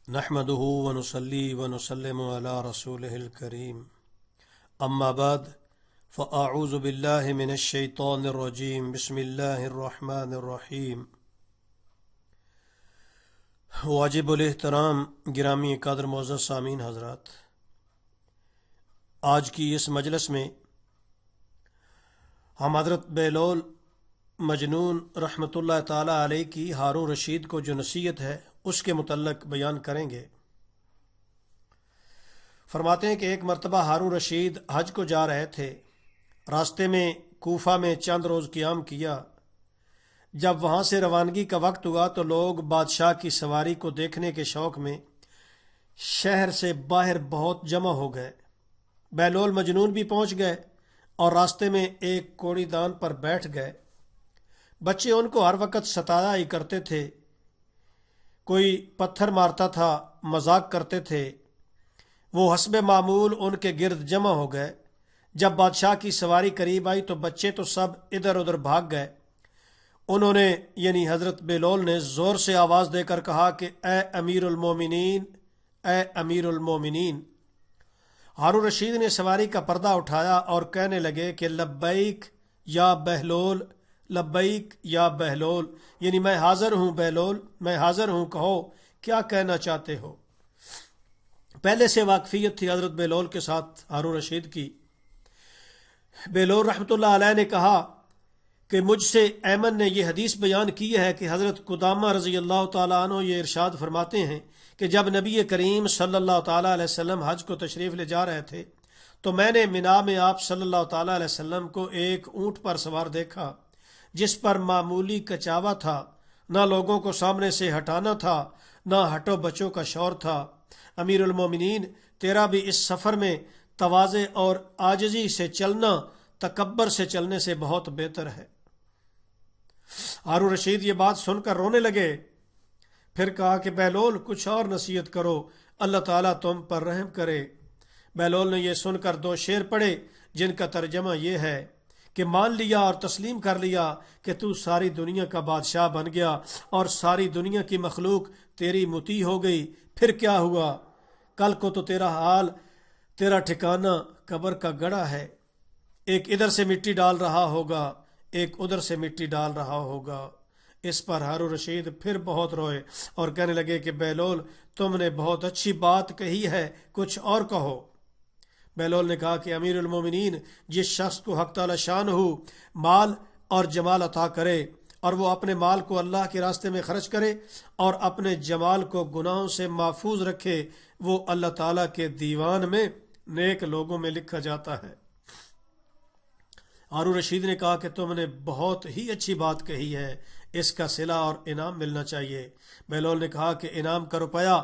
नहमदुहु व नुसल्ली व नुसल्लिमु अला रसूलिहिल करीम अम्मा बाद फ़अऊज़ु बिल्लाहि मिनश शैतानिर रजीम बिस्मिल्लाहिर रहमानिर रहीम। वाजिबुल एहतराम गिरामी कदर मोअज़्ज़ज़ सामीन हज़रात, आज की इस मजलिस में हम हज़रत बेलोल मजनून रहमतुल्लाह ताला अलैह की हारून रशीद को जो नसीहत है उसके मुतल्लक बयान करेंगे। फरमाते हैं कि एक मरतबा हारून रशीद हज को जा रहे थे। रास्ते में कूफा में चंद रोज़ क़ियाम किया। जब वहाँ से रवानगी का वक्त हुआ तो लोग बादशाह की सवारी को देखने के शौक़ में शहर से बाहर बहुत जमा हो गए। बेलोल मजनून भी पहुँच गए और रास्ते में एक कोड़ीदान पर बैठ गए। बच्चे उनको हर वक्त सताया ही करते थे, कोई पत्थर मारता था, मजाक करते थे। वो हस्बे मामूल उनके गिर्द जमा हो गए। जब बादशाह की सवारी करीब आई तो बच्चे तो सब इधर उधर भाग गए। उन्होंने यानी हज़रत बेलोल ने ज़ोर से आवाज़ देकर कहा कि ए अमीरुल मोमिनीन, ए अमीरुल मोमिनीन। हारून रशीद ने सवारी का पर्दा उठाया और कहने लगे कि लब्बैक या बहलोल, लब्बैक या बहलोल, यानी मैं हाज़िर हूँ बेलोल, मैं हाज़िर हूँ, कहो क्या कहना चाहते हो। पहले से वाकफियत थी हज़रत बेलोल के साथ हारून रशीद की। बेलोल रहमतुल्लाह अलैह ने कहा कि मुझसे ऐमन ने यह हदीस बयान की है कि हज़रत कुदामा रज़ी अल्लाह ताला अन्हु ये इरशाद फरमाते हैं कि जब नबी करीम सल्लल्लाहु ताला अलैहि वसल्लम हज को तशरीफ़ ले जा रहे थे तो मैंने मिना में आप सल्लल्लाहु ताला अलैहि वसल्लम को एक ऊँट पर सवार देखा जिस पर मामूली कचावा था। ना लोगों को सामने से हटाना था, ना हटो बच्चों का शौर था। अमीरुल मोमिनीन, तेरा भी इस सफ़र में तवाज़े और आजिज़ी से चलना तकब्बर से चलने से बहुत बेहतर है। हारून रशीद ये बात सुनकर रोने लगे। फिर कहा कि बेलोल कुछ और नसीहत करो, अल्लाह ताला तुम पर रहम करे। बेलोल ने यह सुनकर दो शेर पढ़े जिनका तर्जमा यह है कि मान लिया और तस्लीम कर लिया कि तू सारी दुनिया का बादशाह बन गया और सारी दुनिया की मखलूक तेरी मुती हो गई। फिर क्या हुआ? कल को तो तेरा हाल, तेरा ठिकाना कब्र का गड़ा है। एक इधर से मिट्टी डाल रहा होगा, एक उधर से मिट्टी डाल रहा होगा। इस पर हारून रशीद फिर बहुत रोए और कहने लगे कि बेलोल तुमने बहुत अच्छी बात कही है, कुछ और कहो। बेलोल ने कहा कि अमीरुल मोमिनीन, जिस शख्स को हक ताला शानहू माल और जमाल अता करे और वो अपने माल को अल्लाह के रास्ते में खर्च करे और अपने जमाल को गुनाहों से महफूज रखे, वो अल्लाह ताला के दीवान में नेक लोगों में लिखा जाता है। हारून रशीद ने कहा कि तुमने बहुत ही अच्छी बात कही है, इसका सिला और इनाम मिलना चाहिए। बेलोल ने कहा कि इनाम का रुपया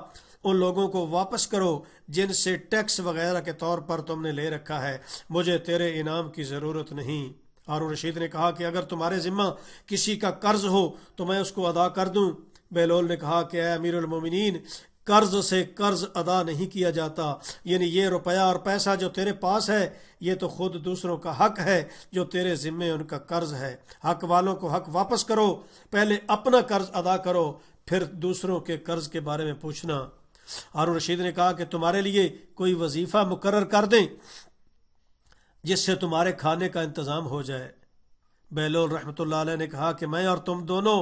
उन लोगों को वापस करो जिनसे टैक्स वगैरह के तौर पर तुमने ले रखा है, मुझे तेरे इनाम की ज़रूरत नहीं। हारून रशीद ने कहा कि अगर तुम्हारे ज़िम्मा किसी का कर्ज हो तो मैं उसको अदा कर दूं। बेलोल ने कहा कि ऐ अमीरुल मोमिनीन, कर्ज से कर्ज अदा नहीं किया जाता, यानी ये रुपया और पैसा जो तेरे पास है ये तो खुद दूसरों का हक है जो तेरे ज़िम्मे उनका कर्ज है। हक वालों को हक वापस करो, पहले अपना कर्ज अदा करो, फिर दूसरों के कर्ज के बारे में पूछना। हारून रशीद ने कहा कि तुम्हारे लिए कोई वजीफा मुकर्रर कर दें जिससे तुम्हारे खाने का इंतज़ाम हो जाए। बेलोल रहमतुल्लाह अलैह ने कहा कि मैं और तुम दोनों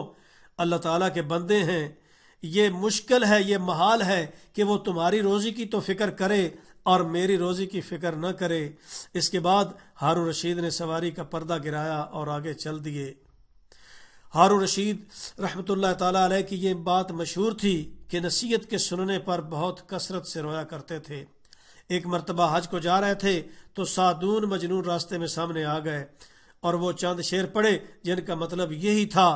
अल्लाह ताला के बंदे हैं, ये मुश्किल है, ये महाल है कि वो तुम्हारी रोज़ी की तो फ़िक्र करे और मेरी रोज़ी की फ़िक्र न करे। इसके बाद हारून रशीद ने सवारी का पर्दा गिराया और आगे चल दिए। हारून रशीद रहमतुल्लाह ताला अलैह की ये बात मशहूर थी कि नसीहत के सुनने पर बहुत कसरत से रोया करते थे। एक मरतबा हज को जा रहे थे तो सादून मजनून रास्ते में सामने आ गए और वो चंद शेर पढ़े जिनका मतलब यही था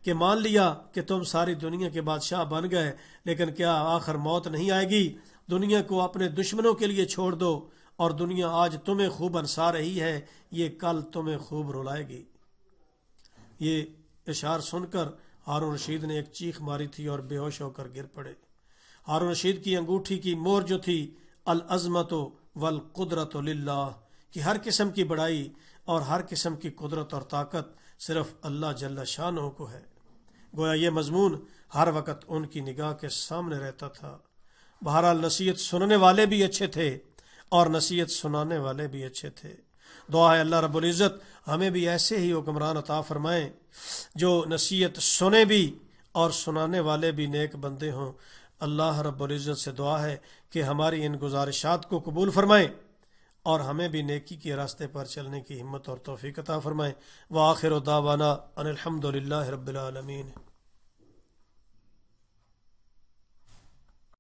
कि मान लिया कि तुम सारी दुनिया के बादशाह बन गए, लेकिन क्या आखिर मौत नहीं आएगी? दुनिया को अपने दुश्मनों के लिए छोड़ दो और दुनिया आज तुम्हें खूब हंसा रही है, ये कल तुम्हें खूब रुलाएगी। ये इशार सुनकर हारून रशीद ने एक चीख मारी थी और बेहोश होकर गिर पड़े। हारून रशीद की अंगूठी की मोहर जो थी अल अज़मतो वल कुदरतो लिल्लाह, कि हर किस्म की बड़ाई और हर किस्म की कुदरत और ताकत सिर्फ अल्लाह जल्ल शानहू को है। गोया ये मजमून हर वक्त उनकी निगाह के सामने रहता था। بہرحال نصیحت سننے والے بھی اچھے تھے اور نصیحت سنانے والے بھی اچھے تھے۔ دعا ہے اللہ رب العزت ہمیں بھی ایسے ہی حکمران عطا فرمائیں جو نصیحت سنے بھی اور سنانے والے بھی نیک بندے ہوں۔ اللہ رب العزت سے دعا ہے کہ ہماری ان گزارشات کو قبول فرمائیں اور ہمیں بھی نیکی کے راستے پر چلنے کی ہمت اور توفیق عطا فرمائیں۔ وآخر دعوانا ان الحمد للہ رب العالمین۔